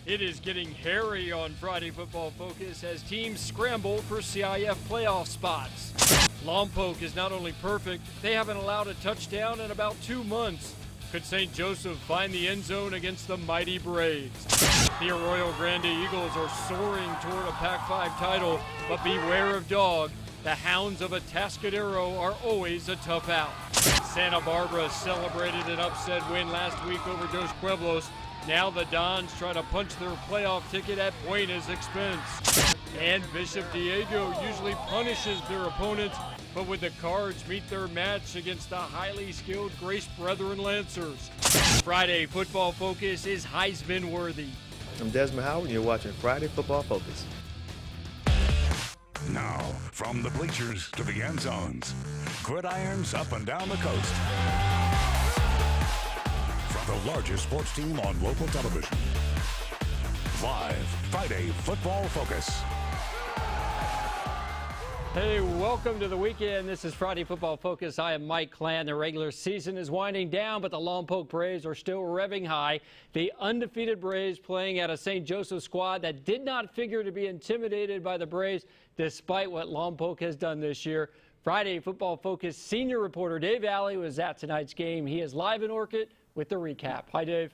It is getting hairy on Friday Football Focus as teams scramble for CIF playoff spots. Lompoc is not only perfect, they haven't allowed a touchdown in about 2 months. Could St. Joseph find the end zone against the mighty Braves? The Arroyo Grande Eagles are soaring toward a Pac-5 title, but beware of dog. The Hounds of Atascadero are always a tough out. Santa Barbara celebrated an upset win last week over Dos Pueblos. Now the Dons try to punch their playoff ticket at Buena's expense. And Bishop Diego usually punishes their opponents, but would the Cards meet their match against the highly skilled Grace Brethren Lancers? Friday Football Focus is Heisman worthy. I'm Desmond Howard, and you're watching Friday Football Focus. Now, from the bleachers to the end zones, gridirons up and down the coast. From the largest sports team on local television. Live, Friday Football Focus. Hey, welcome to the weekend. This is Friday Football Focus. I am Mike Clan. The regular season is winding down, but the Lompoc Braves are still revving high. The undefeated Braves playing at a St. Joseph squad that did not figure to be intimidated by the Braves, despite what Lompoc has done this year. Friday Football Focus senior reporter Dave Alley was at tonight's game. He is live in Orchid with the recap. Hi, Dave.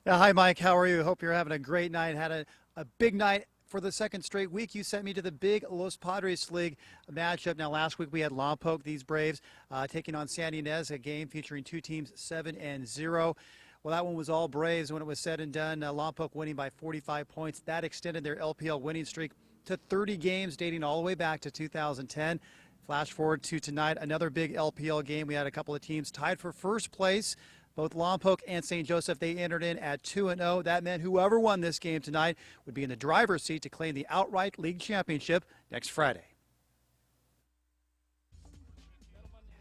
Yeah, hi, Mike. How are you? Hope you're having a great night. Had a big night for the second straight week. You sent me to the big Los Padres League matchup. Now, last week we had Lompoc, these Braves, taking on San Ynez, a game featuring two teams 7-0. Well, that one was all Braves when it was said and done. Lompoc winning by 45 points. That extended their LPL winning streak to 30 games dating all the way back to 2010. Flash forward to tonight, another big LPL game. We had a couple of teams tied for first place. Both Lompoc and St. Joseph, they entered in at 2-0. That meant whoever won this game tonight would be in the driver's seat to claim the outright league championship next Friday.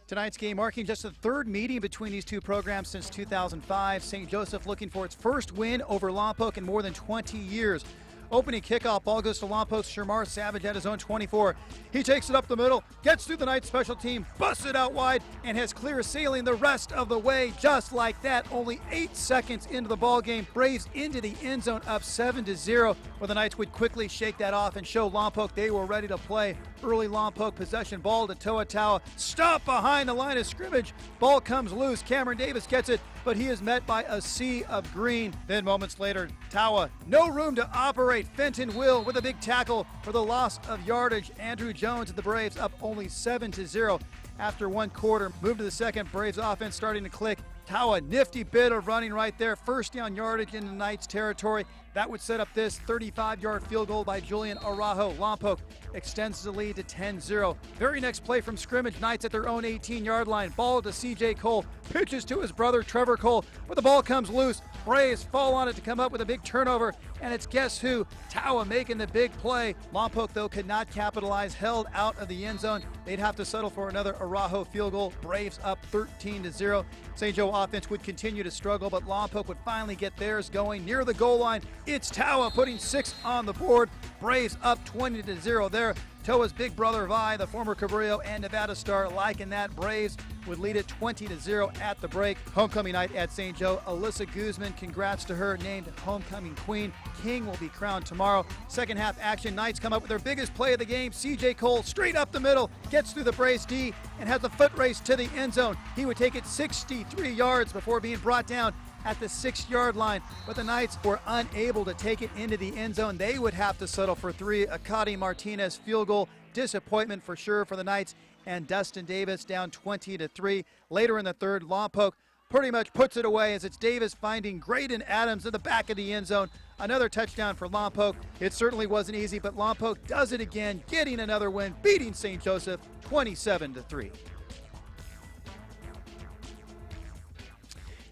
Tonight's game marking just the third meeting between these two programs since 2005. St. Joseph looking for its first win over Lompoc in more than 20 years. Opening kickoff, ball goes to Lompoc's Shamar Savage at his own 24. He takes it up the middle, gets through the night special team, busts it out wide, and has clear sailing the rest of the way. Just like that, only 8 seconds into the ball game, Braves into the end zone up 7-0, where the Knights would quickly shake that off and show Lompoc they were ready to play. Early Lompoc possession, ball to Toa, stop behind the line of scrimmage. Ball comes loose, Cameron Davis gets it, but he is met by a sea of green. Then moments later, Tawa, no room to operate. Fenton Will with a big tackle for the loss of yardage. Andrew Jones and the Braves up only 7-0 after one quarter. Move to the second, Braves offense starting to click. Tawa, nifty bit of running right there. First down yardage in the Knights territory. That would set up this 35-yard field goal by Julian Araujo. Lompoc extends the lead to 10-0. Very next play from scrimmage, Knights at their own 18-yard line. Ball to CJ Cole. Pitches to his brother Trevor Cole, but the ball comes loose. Braves fall on it to come up with a big turnover, and it's guess who? Tawa making the big play. Lompoc, though, could not capitalize, held out of the end zone. They'd have to settle for another Araujo field goal. Braves up 13-0. St. Joe offense would continue to struggle, but Lompoc would finally get theirs going near the goal line. It's Tawa putting 6 on the board. Braves up 20-0 there. Toa's big brother Vi, the former Cabrillo and Nevada star, liking that. Braves would lead it 20-0 at the break. Homecoming night at St. Joe. Alyssa Guzman, congrats to her, named homecoming queen. King will be crowned tomorrow. Second half action, Knights come up with their biggest play of the game. CJ Cole straight up the middle, gets through the Braves D and has a foot race to the end zone. He would take it 63 yards before being brought down at the 6-yard line, but the Knights were unable to take it into the end zone. They would have to settle for 3. Akadi Martinez field goal. Disappointment for sure for the Knights, and Dustin Davis down 20-3. Later in the third, Lompoc pretty much puts it away as it's Davis finding Graydon Adams in the back of the end zone. Another touchdown for Lompoc. It certainly wasn't easy, but Lompoc does it again, getting another win, beating St. Joseph 27-3.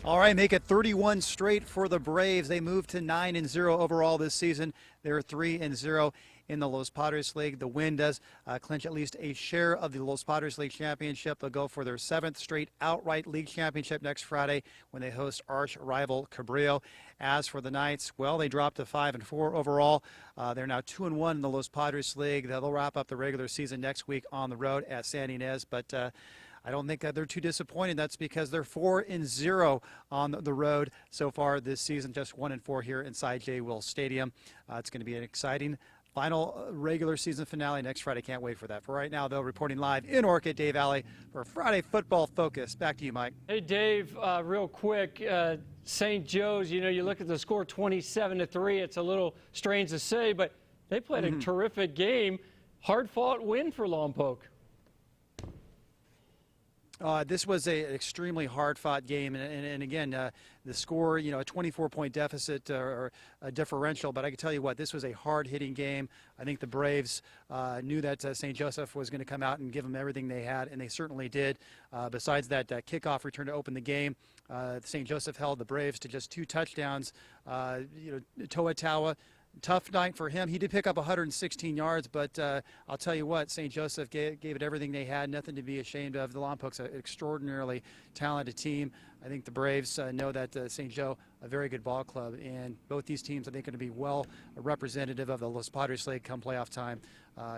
All right, make it 31 straight for the Braves. They move to 9-0 overall this season. They're 3-0 in the Los Padres League. The win does clinch at least a share of the Los Padres League championship. They'll go for their 7th straight outright league championship next Friday when they host arch rival Cabrillo. As for the Knights, well, they dropped to 5-4 overall. They're now 2-1 in the Los Padres League. They'll wrap up the regular season next week on the road at San Ynez, but I don't think that they're too disappointed. That's because they're 4-0 on the road so far this season, just 1-4 here inside J. Will Stadium. It's going to be an exciting final regular season finale next Friday. Can't wait for that. For right now, though, reporting live in Orchid, Dave Alley for Friday Football Focus. Back to you, Mike. Hey, Dave, real quick, St. Joe's, you look at the score 27-3. It's a little strange to say, but they played a terrific game. Hard-fought win for Lompoc. This was an extremely hard-fought game, and again, the score, a 24-point deficit or a differential. But I can tell you what, this was a hard-hitting game. I think the Braves knew that St. Joseph was going to come out and give them everything they had, and they certainly did. Besides that kickoff return to open the game, St. Joseph held the Braves to just 2 touchdowns. Toa Tawa, tough night for him. He did pick up 116 yards, but I'll tell you what, St. Joseph gave it everything they had, nothing to be ashamed of. The Lompoc's an extraordinarily talented team. I think the Braves know that St. Joe, a very good ball club, and both these teams, I think, are going to be well representative of the Los Padres League come playoff time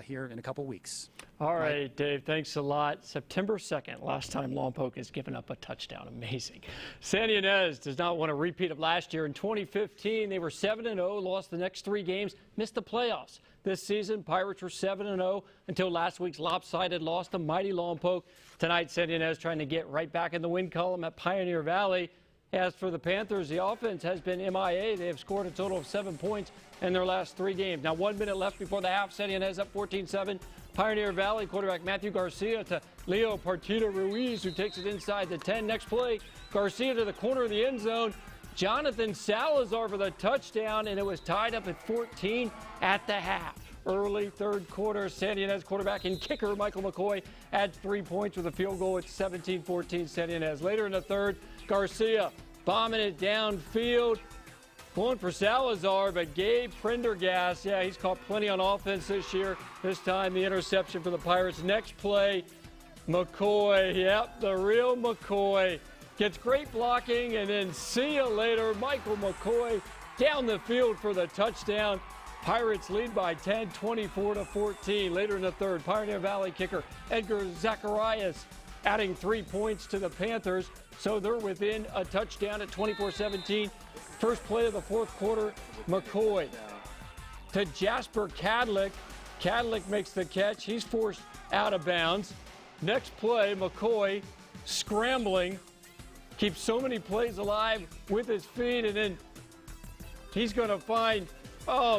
here in a couple weeks. All right, Dave, thanks a lot. September 2nd, last time Lompoc has given up a touchdown. Amazing. San Ynez does not want a repeat of last year. In 2015, they were 7-0, lost the next 3 games, missed the playoffs. This season, Pirates were 7-0 until last week's lopsided loss to mighty Lompoc. Tonight, San Ynez trying to get right back in the win column at Pioneer Valley. As for the Panthers, the offense has been MIA. They have scored a total of 7 points in their last 3 games. Now 1 minute left before the half. San Ynez up 14-7. Pioneer Valley quarterback Matthew Garcia to Leo Partida Ruiz, who takes it inside the 10. Next play, Garcia to the corner of the end zone. Jonathan Salazar for the touchdown, and it was tied up at 14 at the half. Early third quarter, San Ynez quarterback and kicker Michael McCoy adds 3 points with a field goal at 17-14 San Ynez. Later in the third, Garcia bombing it downfield, going for Salazar, but Gabe Prendergast, he's caught plenty on offense this year. This time the interception for the Pirates. Next play, McCoy, the real McCoy, gets great blocking, and then see you later, Michael McCoy down the field for the touchdown. Pirates lead by 10, 24-14. Later in the third, Pioneer Valley kicker Edgar Zacharias adding 3 points to the Panthers, so they're within a touchdown at 24-17. First play of the fourth quarter, McCoy to Jasper Cadlick. Cadlick makes the catch. He's forced out of bounds. Next play, McCoy scrambling, keeps so many plays alive with his feet, and then he's going to find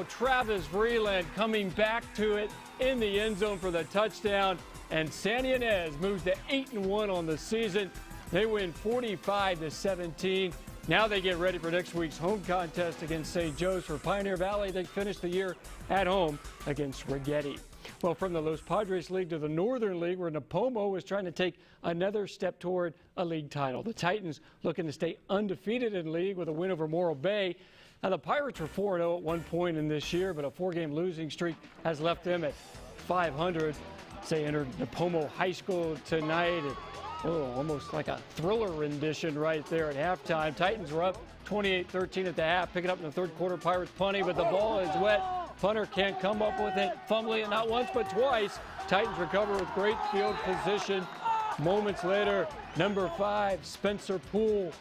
Travis Vreeland coming back to it in the end zone for the touchdown. And San Ynez moves to 8-1 on the season. They win 45-17. Now they get ready for next week's home contest against St. Joe's. For Pioneer Valley, they finish the year at home against Righetti. Well, from the Los Padres League to the Northern League, where Nipomo is trying to take another step toward a league title. The Titans looking to stay undefeated in league with a win over Morro Bay. Now, the Pirates were 4-0 at one point in this year, but a 4-game losing streak has left them at 500. They entered Nipomo High School tonight. Almost like a thriller rendition right there at halftime. Titans were up 28-13 at the half, picking up in the third quarter. Pirates punting, but the ball is wet. Punter can't come up with it, fumbling it not once but twice. Titans recover with great field position. Moments later, number 5, Spencer Poole.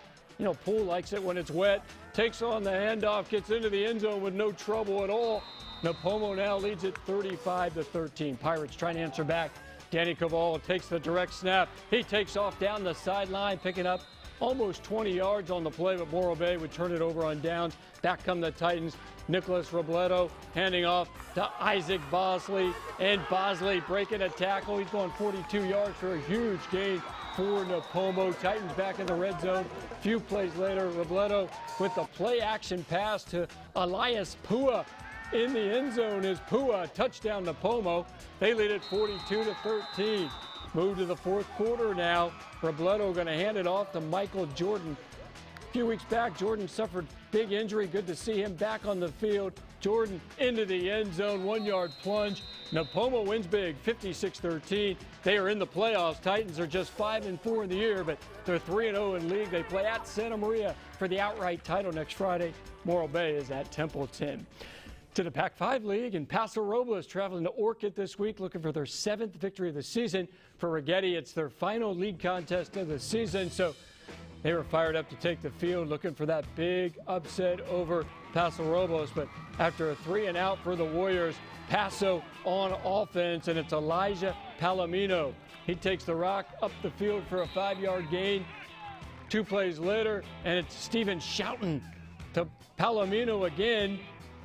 Poole likes it when it's wet. Takes on the handoff, gets into the end zone with no trouble at all. Nipomo now leads it 35-13. Pirates trying to answer back. Danny Cavallo takes the direct snap. He takes off down the sideline, picking up almost 20 yards on the play, but Morro Bay would turn it over on downs. Back come the Titans. Nicholas Robledo handing off to Isaac Bosley, and Bosley breaking a tackle. He's going 42 yards for a huge gain for Nipomo. Titans back in the red zone. A few plays later, Robledo with the play-action pass to Elias Pua. In the end zone is Pua, touchdown Nipomo. They lead it 42-13. Move to the fourth quarter now. Robledo going to hand it off to Michael Jordan. A few weeks back, Jordan suffered big injury. Good to see him back on the field. Jordan into the end zone, 1-yard plunge. Nipomo wins big, 56-13. They are in the playoffs. Titans are just 5-4 in the year, but they're 3-0 in league. They play at Santa Maria for the outright title next Friday. Morro Bay is at Templeton. To the Pac-5 League, and Paso Robles traveling to Orchid this week looking for their 7th victory of the season. For Righetti, it's their final league contest of the season, so they were fired up to take the field looking for that big upset over Paso Robles. But after a 3-and-out for the Warriors, Paso on offense, and it's Elijah Palomino. He takes the rock up the field for a 5-yard gain. 2 plays later, and it's Steven Schouten to Palomino again.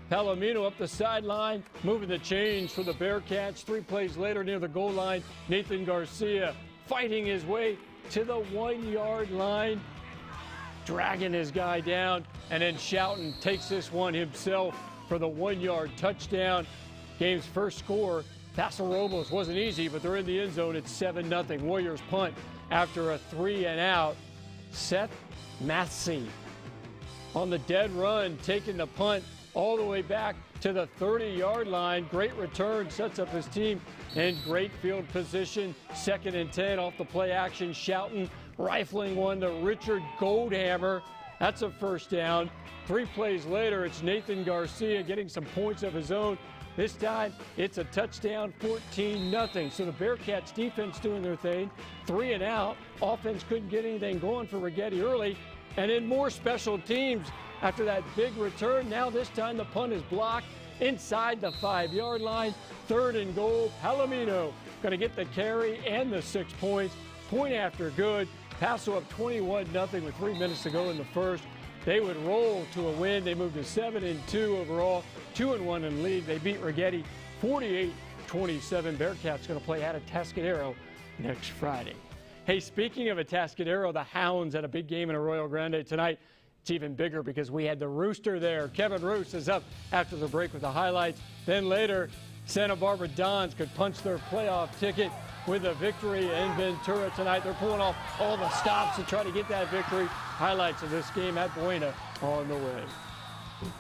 Palomino up the sideline, moving the chains for the Bearcats. 3 plays later near the goal line, Nathan Garcia fighting his way to the 1-yard line, dragging his guy down, and then Schouten takes this one himself for the 1-yard touchdown. Game's first score. Paso Robles wasn't easy, but they're in the end zone. It's 7-0. Warriors punt after a 3-and-out. Seth Massey on the dead run, taking the punt all the way back to the 30-yard line. Great return, sets up his team in great field position. 2nd and 10 off the play action. Schouten rifling one to Richard Goldhammer. That's a first down. 3 plays later, it's Nathan Garcia getting some points of his own. This time, it's a touchdown, 14-0. So the Bearcats defense doing their thing. 3-and-out. Offense couldn't get anything going for Righetti early. And then more special teams after that big return. Now this time the punt is blocked inside the 5-yard line. 3rd and goal. Palomino going to get the carry and the 6 points. Point after good. Paso up 21-0 with 3 minutes to go in the first. They would roll to a win. They moved to 7-2 overall, 2-1 in league. They beat Righetti 48-27. Bearcats going to play at Atascadero next Friday. Hey, speaking of Atascadero, the Hounds had a big game in Arroyo Grande tonight. It's even bigger because we had the Rooster there. Kevin Roos is up after the break with the highlights. Then later, Santa Barbara Dons could punch their playoff ticket with a victory in Ventura tonight. They're pulling off all the stops to try to get that victory. Highlights of this game at Buena on the way.